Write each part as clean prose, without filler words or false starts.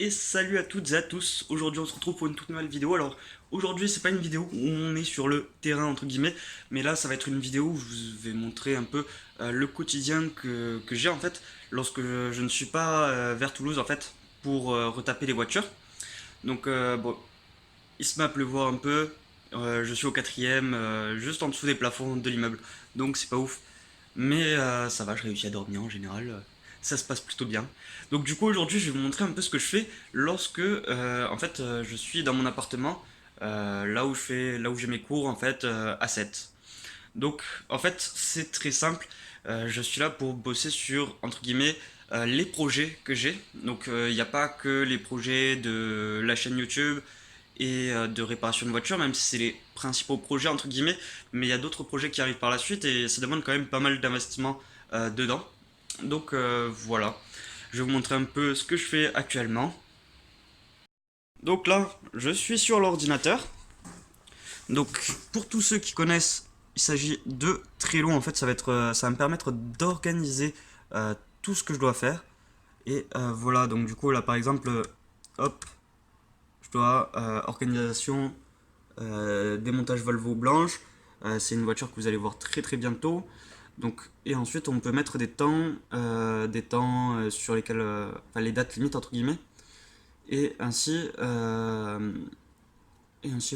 Et salut à toutes et à tous, aujourd'hui on se retrouve pour une toute nouvelle vidéo. Alors aujourd'hui c'est pas une vidéo où on est sur le terrain entre guillemets, mais là ça va être une vidéo où je vous vais montrer un peu le quotidien que j'ai en fait lorsque je ne suis pas vers Toulouse en fait pour retaper les voitures. Donc bon, il se met à pleuvoir un peu, je suis au quatrième, juste en dessous des plafonds de l'immeuble, donc c'est pas ouf. Mais ça va, je réussis à dormir en général. Ça se passe plutôt bien. Donc du coup aujourd'hui je vais vous montrer un peu ce que je fais lorsque je suis dans mon appartement, là où j'ai mes cours en fait à 7. Donc en fait c'est très simple. Je suis là pour bosser sur entre guillemets les projets que j'ai. Donc il n'y a pas que les projets de la chaîne YouTube et de réparation de voitures, même si c'est les principaux projets entre guillemets, mais il y a d'autres projets qui arrivent par la suite et ça demande quand même pas mal d'investissement dedans. Donc voilà, je vais vous montrer un peu ce que je fais actuellement. Donc là, je suis sur l'ordinateur. Donc pour tous ceux qui connaissent, il s'agit de Trello. En fait, ça va me permettre d'organiser tout ce que je dois faire. Et voilà, donc du coup là par exemple, hop, je dois organisation démontage Volvo blanche. C'est une voiture que vous allez voir très très bientôt. Donc, et ensuite, on peut mettre des temps sur lesquels, enfin, les dates limites entre guillemets. Et ainsi,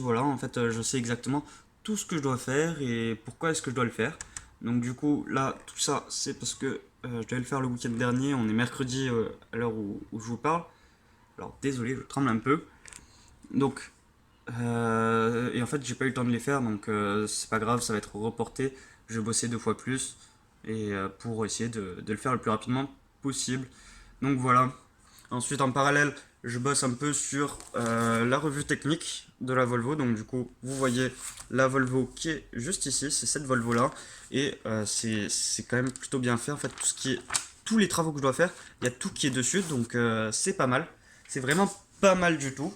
voilà, en fait, je sais exactement tout ce que je dois faire et pourquoi est-ce que je dois le faire. Donc, du coup, là, tout ça, c'est parce que je devais le faire le week-end dernier. On est mercredi à l'heure où je vous parle. Alors, désolé, je tremble un peu. Donc, et en fait, j'ai pas eu le temps de les faire, donc c'est pas grave, ça va être reporté. Je vais bosser deux fois plus et pour essayer de le faire le plus rapidement possible. Donc voilà. Ensuite, en parallèle, je bosse un peu sur la revue technique de la Volvo. Donc du coup, vous voyez la Volvo qui est juste ici, c'est cette Volvo là, et c'est quand même plutôt bien fait. En fait, tous les travaux que je dois faire, il y a tout qui est dessus, donc c'est pas mal. C'est vraiment pas mal du tout.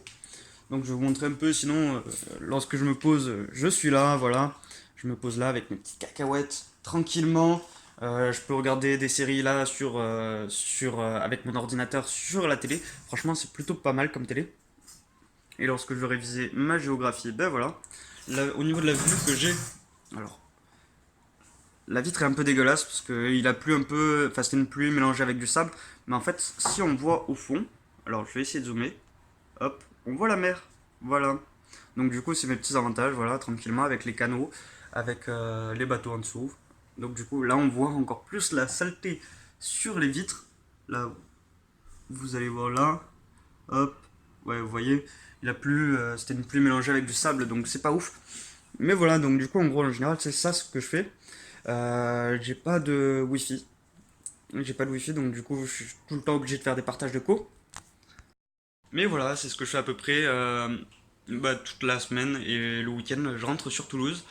Donc je vais vous montrer un peu, sinon lorsque je me pose, je suis là, voilà. Je me pose là avec mes petites cacahuètes, tranquillement. Je peux regarder des séries là avec mon ordinateur sur la télé. Franchement, c'est plutôt pas mal comme télé. Et lorsque je veux réviser ma géographie, ben voilà. Là, au niveau de la vue que j'ai, alors la vitre est un peu dégueulasse parce qu'il a plu un peu, enfin c'était une pluie mélangée avec du sable. Mais en fait, si on voit au fond, alors je vais essayer de zoomer, hop, on voit la mer. Voilà. Donc du coup, c'est mes petits avantages, voilà, tranquillement, avec les canaux, avec les bateaux en dessous. Donc du coup, là, on voit encore plus la saleté sur les vitres. Là, vous allez voir là, hop, ouais, vous voyez, il a plu, c'était une pluie mélangée avec du sable, donc c'est pas ouf. Mais voilà, donc du coup, en gros, en général, c'est ça ce que je fais. J'ai pas de wifi. J'ai pas de wifi, donc du coup, je suis tout le temps obligé de faire des partages de co. Mais voilà, c'est ce que je fais à peu près toute la semaine et le week-end, je rentre sur Toulouse.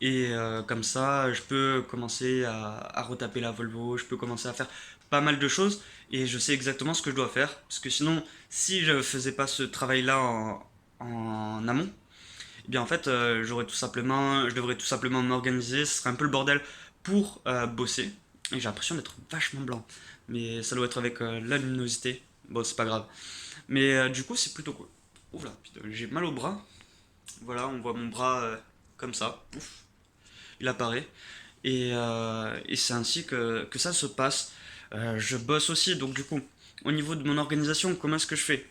Et comme ça, je peux commencer à retaper la Volvo, je peux commencer à faire pas mal de choses et je sais exactement ce que je dois faire. Parce que sinon, si je faisais pas ce travail-là en amont, eh bien en fait, je devrais tout simplement m'organiser, ce serait un peu le bordel pour bosser. Et j'ai l'impression d'être vachement blanc. Mais ça doit être avec la luminosité. Bon, c'est pas grave. Mais du coup, c'est plutôt cool. Oula, putain, j'ai mal au bras. Voilà, on voit mon bras comme ça. Pouf, il apparaît. Et c'est ainsi que ça se passe. Je bosse aussi, donc du coup, au niveau de mon organisation, comment est-ce que je fais?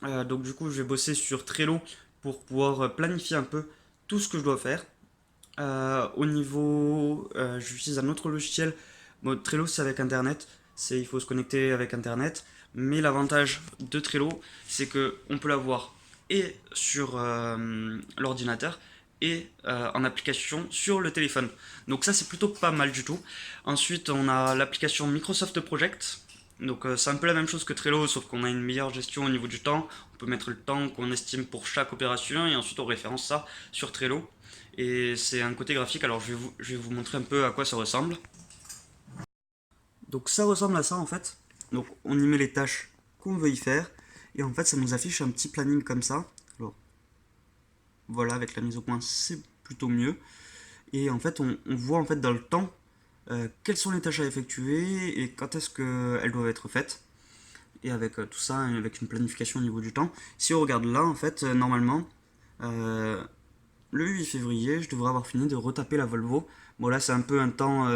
Donc du coup, je vais bosser sur Trello pour pouvoir planifier un peu tout ce que je dois faire. J'utilise un autre logiciel. Bon, Trello, c'est avec Internet. Il faut se connecter avec Internet. Mais l'avantage de Trello, c'est que on peut l'avoir et sur l'ordinateur et en application sur le téléphone. Donc ça, c'est plutôt pas mal du tout. Ensuite, on a l'application Microsoft Project. Donc c'est un peu la même chose que Trello, sauf qu'on a une meilleure gestion au niveau du temps. On peut mettre le temps qu'on estime pour chaque opération et ensuite on référence ça sur Trello. Et c'est un côté graphique, alors je vais vous montrer un peu à quoi ça ressemble. Donc ça ressemble à ça en fait. Donc on y met les tâches qu'on veut y faire. Et en fait ça nous affiche un petit planning comme ça. Alors voilà, avec la mise au point c'est plutôt mieux. Et en fait on voit en fait dans le temps quelles sont les tâches à effectuer et quand est-ce qu'elles doivent être faites. et avec tout ça, avec une planification au niveau du temps. Si on regarde là, en fait, normalement, euh, le 8 février, je devrais avoir fini de retaper la Volvo. Bon, là, c'est un peu un temps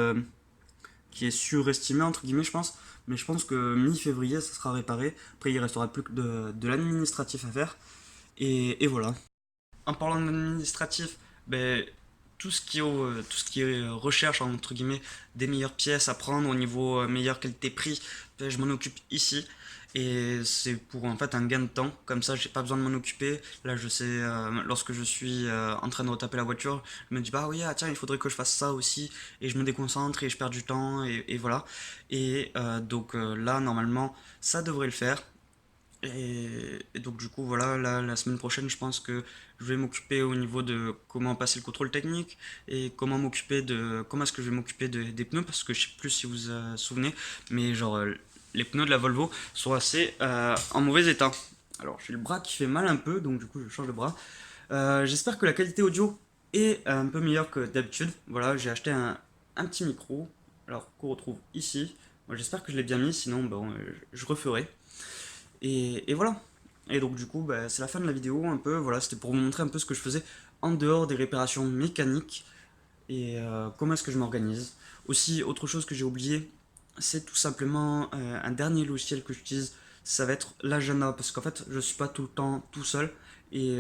qui est surestimé, entre guillemets, je pense. Mais je pense que mi-février, ça sera réparé. Après, il restera plus que de l'administratif à faire. Et voilà. En parlant d'administratif, ben, tout ce qui est recherche, entre guillemets, des meilleures pièces à prendre au niveau meilleure qualité-prix, ben, je m'en occupe ici. Et c'est pour en fait un gain de temps, comme ça j'ai pas besoin de m'en occuper. Là je sais, lorsque je suis en train de retaper la voiture, je me dis bah oui, ah, tiens, il faudrait que je fasse ça aussi, et je me déconcentre et je perds du temps, et voilà. Et donc là normalement ça devrait le faire. Et donc du coup voilà, la semaine prochaine je pense que je vais m'occuper au niveau de comment passer le contrôle technique et comment est-ce que je vais m'occuper des pneus, parce que je sais plus si vous vous souvenez, mais genre les pneus de la Volvo sont assez en mauvais état. Alors j'ai le bras qui fait mal un peu, donc du coup je change de bras. J'espère que la qualité audio est un peu meilleure que d'habitude. Voilà, j'ai acheté un petit micro, alors qu'on retrouve ici. Moi, j'espère que je l'ai bien mis, sinon bon, je referai. Et voilà. Et donc du coup, bah, c'est la fin de la vidéo un peu. Voilà, c'était pour vous montrer un peu ce que je faisais en dehors des réparations mécaniques et comment est-ce que je m'organise. Aussi, autre chose que j'ai oublié, c'est tout simplement un dernier logiciel que j'utilise. Ça va être l'agenda, parce qu'en fait, je suis pas tout le temps tout seul. Et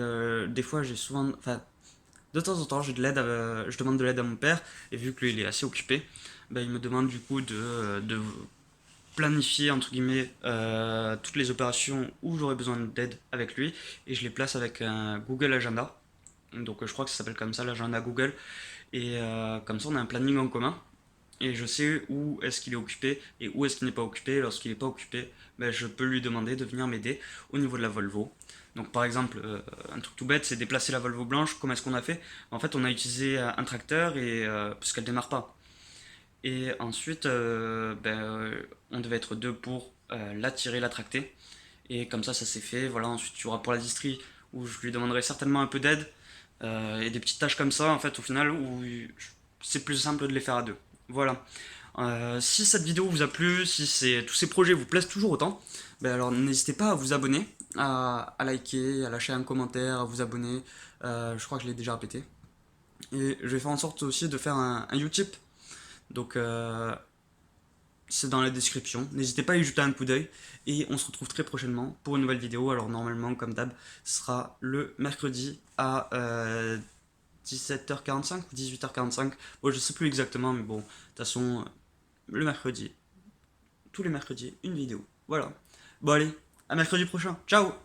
des fois, j'ai souvent, enfin, de temps en temps, j'ai de l'aide, je demande de l'aide à mon père. Et vu que lui, il est assez occupé, bah, il me demande du coup de planifier entre guillemets toutes les opérations où j'aurais besoin d'aide avec lui, et je les place avec un Google Agenda. Donc je crois que ça s'appelle comme ça, l'agenda Google. Et comme ça on a un planning en commun, et je sais où est-ce qu'il est occupé et où est-ce qu'il n'est pas occupé. Lorsqu'il n'est pas occupé, ben, je peux lui demander de venir m'aider au niveau de la Volvo. Donc par exemple, un truc tout bête, c'est déplacer la Volvo blanche. Comment est-ce qu'on a fait? En fait, on a utilisé un tracteur, et parce qu'elle démarre pas. Et ensuite, on devait être deux pour la tirer, la tracter. Et comme ça s'est fait. Voilà, ensuite, il y aura pour la distrie, où je lui demanderai certainement un peu d'aide. Et des petites tâches comme ça, en fait, au final, où c'est plus simple de les faire à deux. Voilà. Si cette vidéo vous a plu, si tous ces projets vous plaisent toujours autant, ben alors n'hésitez pas à vous abonner, à liker, à lâcher un commentaire, à vous abonner. Je crois que je l'ai déjà répété. Et je vais faire en sorte aussi de faire un Utip. Donc c'est dans la description. N'hésitez pas à y jeter un coup d'œil. Et on se retrouve très prochainement pour une nouvelle vidéo. Alors normalement, comme d'hab, ce sera le mercredi à 17h45 ou 18h45. Bon, je sais plus exactement, mais bon, de toute façon, le mercredi, tous les mercredis, une vidéo. Voilà. Bon allez, à mercredi prochain. Ciao!